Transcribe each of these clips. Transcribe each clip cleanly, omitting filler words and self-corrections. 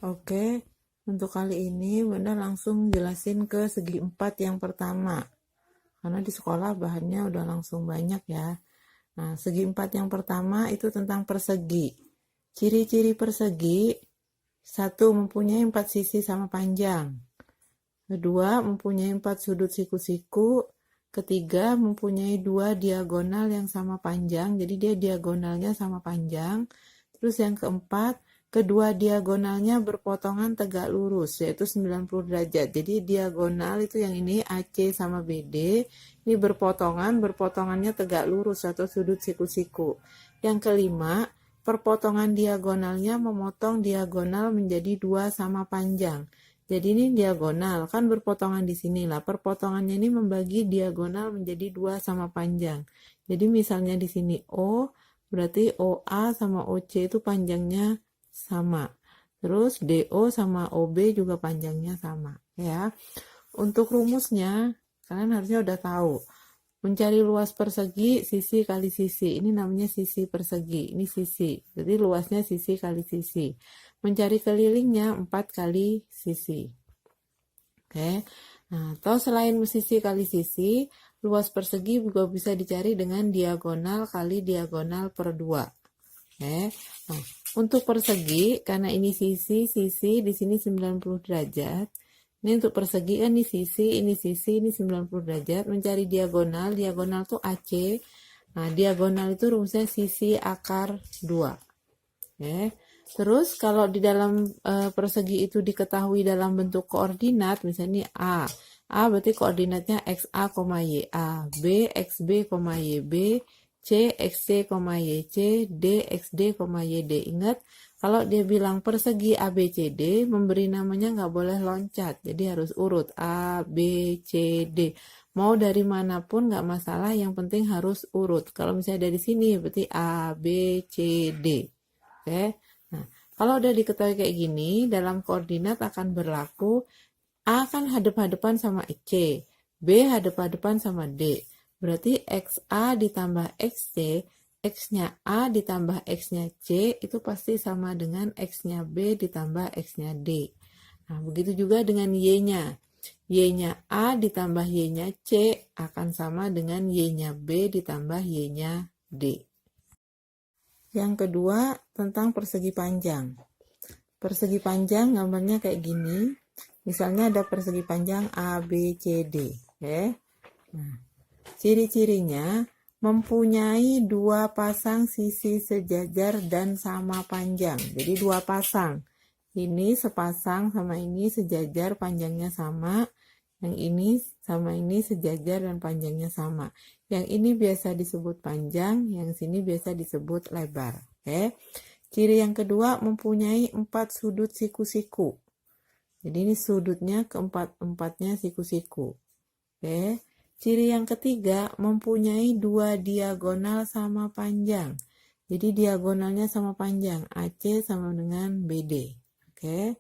Oke, untuk kali ini Bunda langsung jelasin ke segi 4 yang pertama. Karena di sekolah bahannya udah langsung banyak ya. Nah, segi 4 yang pertama itu tentang persegi. Ciri-ciri persegi, satu, mempunyai 4 sisi sama panjang. Kedua, mempunyai 4 sudut siku-siku. Ketiga, mempunyai 2 diagonal yang sama panjang. Jadi dia diagonalnya sama panjang. Terus yang keempat, kedua diagonalnya berpotongan tegak lurus, yaitu 90 derajat. Jadi diagonal itu yang ini AC sama BD, ini berpotongannya tegak lurus atau sudut siku-siku. Yang kelima, perpotongan diagonalnya memotong diagonal menjadi 2 sama panjang. Jadi ini diagonal, kan berpotongan di sini lah. Perpotongannya ini membagi diagonal menjadi 2 sama panjang. Jadi misalnya di sini O, berarti OA sama OC itu panjangnya sama. Terus DO sama OB juga panjangnya sama, ya. Untuk rumusnya, kalian harusnya udah tahu. Mencari luas persegi, sisi kali sisi. Ini namanya sisi persegi. Ini sisi. Jadi luasnya sisi kali sisi. Mencari kelilingnya 4 kali sisi. Oke. Nah, atau selain sisi kali sisi, luas persegi juga bisa dicari dengan diagonal kali diagonal per 2. Oke. Nah, untuk persegi, karena ini sisi, di sini 90 derajat. Ini untuk persegi kan ini sisi, ini 90 derajat. Mencari diagonal tuh AC. Nah, diagonal itu rumusnya sisi akar 2. Oke. Terus kalau di dalam persegi itu diketahui dalam bentuk koordinat, misalnya A berarti koordinatnya XA, YA, B, XB, YB, C, XC, YC, D, XD, YD. Ingat, kalau dia bilang persegi ABCD, memberi namanya nggak boleh loncat. Jadi harus urut A, B, C, D. Mau dari manapun nggak masalah, yang penting harus urut. Kalau misalnya dari sini, berarti A, B, C, D. Oke. Nah, kalau udah diketahui kayak gini, dalam koordinat akan berlaku A kan hadap-hadapan sama C, B hadap-hadapan sama D. Berarti XA ditambah XC, X-nya A ditambah X-nya C itu pasti sama dengan X-nya B ditambah X-nya D. Nah, begitu juga dengan Y-nya. Y-nya A ditambah Y-nya C akan sama dengan Y-nya B ditambah Y-nya D. Yang kedua, tentang persegi panjang. Persegi panjang gambarnya kayak gini. Misalnya ada persegi panjang ABCD. Okay? Nah, ciri-cirinya mempunyai 2 pasang sisi sejajar dan sama panjang. Jadi 2 pasang. Ini sepasang sama ini sejajar, panjangnya sama. Yang ini sama ini sejajar dan panjangnya sama. Yang ini biasa disebut panjang, yang sini biasa disebut lebar. Oke. Ciri yang kedua, mempunyai 4 sudut siku-siku. Jadi ini sudutnya keempat-empatnya siku-siku. Oke. Ciri yang ketiga, mempunyai 2 diagonal sama panjang. Jadi diagonalnya sama panjang, AC sama dengan BD. Oke.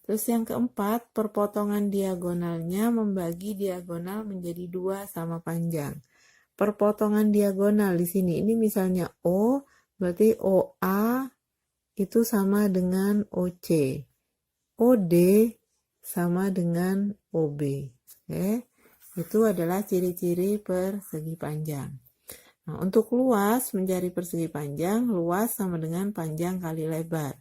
Terus yang keempat, perpotongan diagonalnya membagi diagonal menjadi 2 sama panjang. Perpotongan diagonal di sini, ini misalnya O, berarti OA itu sama dengan OC. OD sama dengan OB. Oke. Itu adalah ciri-ciri persegi panjang. Nah, untuk luas, mencari persegi panjang, luas sama dengan panjang kali lebar.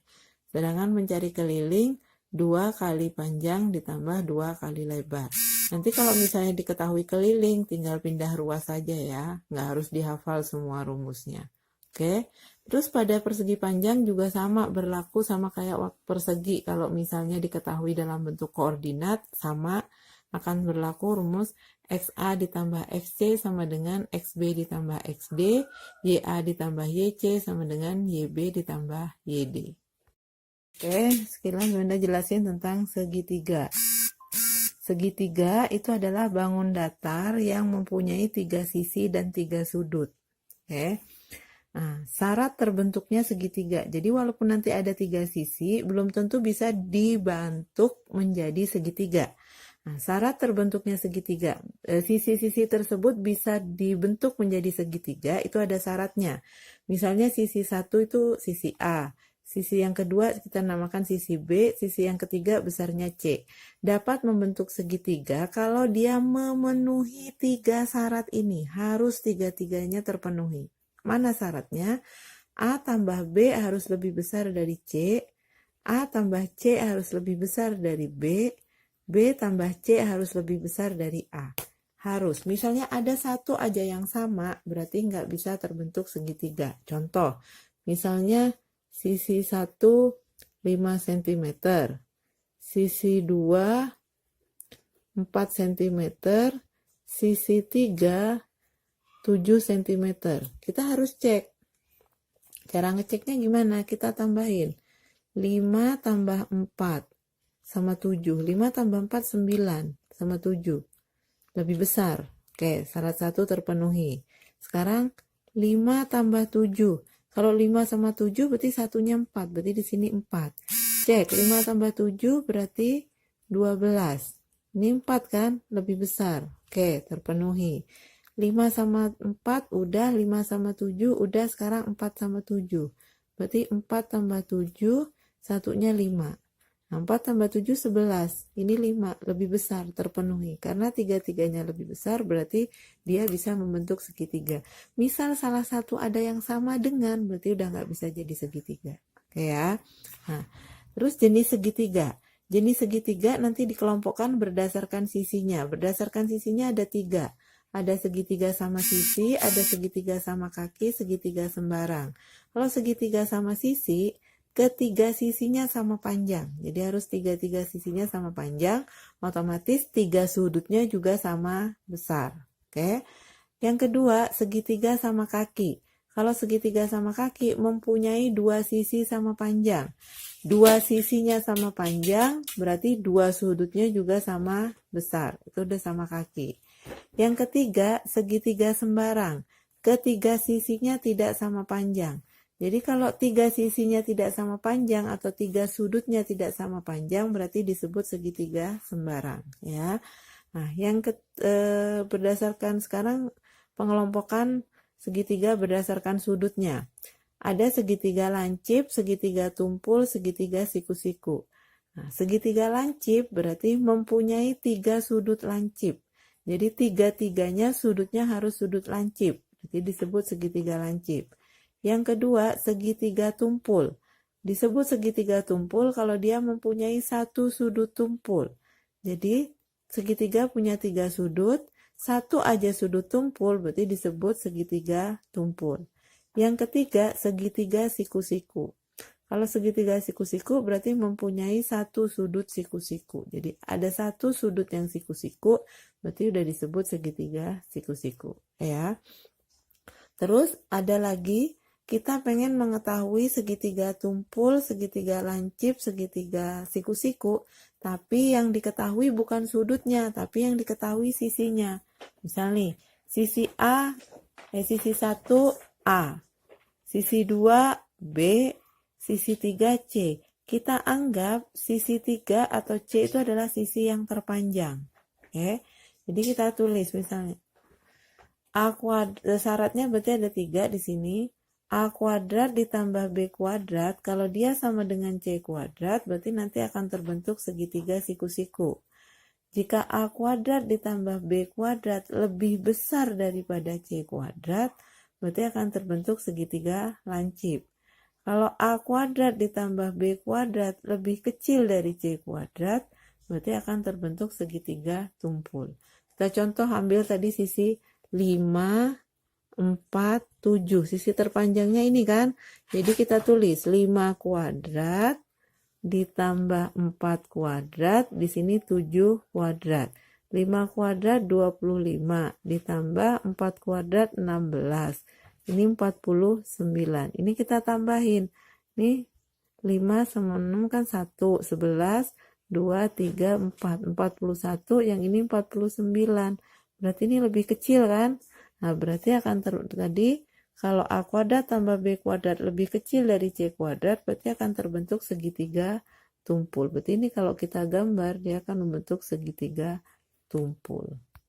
Sedangkan mencari keliling, 2 kali panjang ditambah 2 kali lebar. Nanti kalau misalnya diketahui keliling, tinggal pindah ruas saja ya. Nggak harus dihafal semua rumusnya. Oke. Terus pada persegi panjang juga sama, berlaku sama kayak persegi. Kalau misalnya diketahui dalam bentuk koordinat, sama akan berlaku rumus XA ditambah XC sama dengan XB ditambah XD, YA ditambah YC sama dengan YB ditambah YD. Oke, sekilas Bunda jelasin tentang segitiga. Segitiga itu adalah bangun datar yang mempunyai 3 sisi dan 3 sudut. Oke. Nah, syarat terbentuknya segitiga. Jadi walaupun nanti ada 3 sisi, belum tentu bisa dibentuk menjadi segitiga. Nah, syarat terbentuknya segitiga, sisi-sisi tersebut bisa dibentuk menjadi segitiga, itu ada syaratnya. Misalnya sisi 1 itu sisi A, Sisi yang kedua kita namakan sisi B, sisi yang ketiga besarnya C. Dapat membentuk segitiga kalau dia memenuhi 3 syarat ini. Harus 3-tiganya terpenuhi. Mana syaratnya? A tambah B harus lebih besar dari C, A tambah C harus lebih besar dari B, B tambah C harus lebih besar dari A. Harus. Misalnya ada satu aja yang sama, berarti nggak bisa terbentuk segitiga. Contoh, misalnya sisi 1 5 cm, sisi 2 4 cm, sisi 3 7 cm. Kita harus cek. Cara ngeceknya gimana? Kita tambahin. 5 tambah 4 sama 7. 5 tambah 4 9 sama 7. Lebih besar. Oke, syarat 1 terpenuhi. Sekarang 5 tambah 7. Kalau 5 sama 7 berarti satunya 4. Berarti di sini 4. Cek, 5 tambah 7 berarti 12. Ini 4 kan? Lebih besar. Oke, terpenuhi. 5 sama 4 udah, 5 sama 7 udah, sekarang 4 sama 7. Berarti 4 tambah 7, satunya 5. Nah, 4 tambah 7, 11. Ini 5, lebih besar, terpenuhi. Karena 3-tiganya lebih besar, berarti dia bisa membentuk segitiga. Misal salah satu ada yang sama dengan, berarti udah nggak bisa jadi segitiga. Oke ya. Nah, terus jenis segitiga. Jenis segitiga nanti dikelompokkan berdasarkan sisinya. Berdasarkan sisinya ada 3. Ada segitiga sama sisi, ada segitiga sama kaki, segitiga sembarang. Kalau segitiga sama sisi, ketiga sisinya sama panjang. Jadi harus tiga sisinya sama panjang, otomatis 3 sudutnya juga sama besar. Oke. Yang kedua, segitiga sama kaki. Kalau segitiga sama kaki mempunyai 2 sisi sama panjang. 2 sisinya sama panjang, berarti 2 sudutnya juga sama besar. Itu udah sama kaki. Yang ketiga, segitiga sembarang. Ketiga sisinya tidak sama panjang. Jadi kalau 3 sisinya tidak sama panjang atau 3 sudutnya tidak sama panjang, berarti disebut segitiga sembarang. Ya. Nah, yang berdasarkan sekarang pengelompokan segitiga berdasarkan sudutnya. Ada segitiga lancip, segitiga tumpul, segitiga siku-siku. Nah, segitiga lancip berarti mempunyai 3 sudut lancip. Jadi 3-tiganya sudutnya harus sudut lancip. Jadi disebut segitiga lancip. Yang kedua, segitiga tumpul. Disebut segitiga tumpul kalau dia mempunyai 1 sudut tumpul. Jadi segitiga punya 3 sudut, 1 aja sudut tumpul berarti disebut segitiga tumpul. Yang ketiga, segitiga siku-siku. Kalau segitiga siku-siku berarti mempunyai 1 sudut siku-siku. Jadi ada 1 sudut yang siku-siku, berarti udah disebut segitiga siku-siku. Ya. Terus ada lagi, kita pengen mengetahui segitiga tumpul, segitiga lancip, segitiga siku-siku, tapi yang diketahui bukan sudutnya, tapi yang diketahui sisinya. Misalnya, sisi A, sisi 1 A, sisi 2 B, sisi 3 C. Kita anggap sisi 3 atau C itu adalah sisi yang terpanjang. Oke. Jadi kita tulis misalnya A kuadrat, syaratnya berarti ada 3 di sini. A kuadrat ditambah B kuadrat, kalau dia sama dengan C kuadrat, berarti nanti akan terbentuk segitiga siku-siku. Jika A kuadrat ditambah B kuadrat lebih besar daripada C kuadrat, berarti akan terbentuk segitiga lancip. Kalau A kuadrat ditambah B kuadrat lebih kecil dari C kuadrat, berarti akan terbentuk segitiga tumpul. Kita contoh ambil tadi sisi 5, 4, 7. Sisi terpanjangnya ini kan. Jadi kita tulis 5 kuadrat ditambah 4 kuadrat. Di sini 7 kuadrat. 5 kuadrat 25. Ditambah 4 kuadrat 16. Ini 49. Ini kita tambahin. Ini 5 sama 6 kan 1. 11, 2, 3, 4. 41. Yang ini 49. Berarti ini lebih kecil kan? Nah, berarti akan tadi kalau A kuadrat tambah B kuadrat lebih kecil dari C kuadrat, berarti akan terbentuk segitiga tumpul. Berarti ini kalau kita gambar, dia akan membentuk segitiga tumpul.